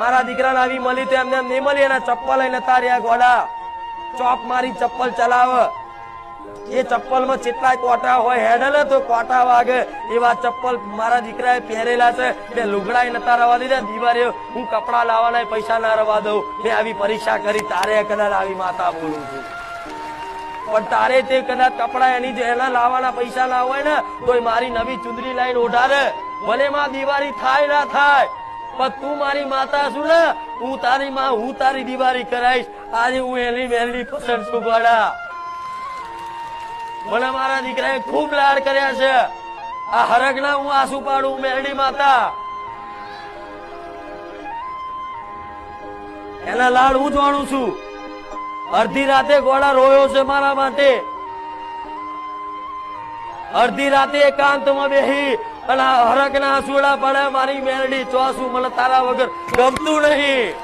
મારા દીકરાને આવી મળી તો એમને નહીં મળી, એના ચપ્પલ લઈને તાર્યા ગોડા ચોપ મારી ચપ્પલ ચલાવ. એ ચપ્પલ માં કેટલાય કોટા હોય, હેડલે તો કોટા વાગે એવા ચપ્પલ મારા દીકરાએ પહેરેલા છે. બે લુગડા નતા રવા દીધા, દિવાળી હું કપડા લાવવાના પૈસા ના રવા દઉં. મેં આવી પરીક્ષા કરી, તારે કદાચ આવી માતા બોલું છું. પણ તારે તે કદાચ કપડા એની એના લાવવાના પૈસા ના હોય ને તો મારી નવી ચુંદડી લાઈન ઓઢારે. ભલે માં દિવાળી થાય ના થાય, પણ તું મારી માતા છું ને, હું તારી માં, હું તારી દિવાળી કરાઈશ. આજે હું એની મેલડી પસંદ છું ગોડા. મને મારા દીકરાએ ખૂબ લાડ કર્યા છે. આ હરગના હું આંસુ પાડું મેરડી માતા, એના લાડ હું જાણું છું. અડધી રાતે ગોળા રોયો છે મારા માટે. અડધી રાતે એકાંતમાં બેહી અને હરગના આંસુડા પડે મારી મેરડી ચોસું. મને તારા વગર ગમતું નહીં.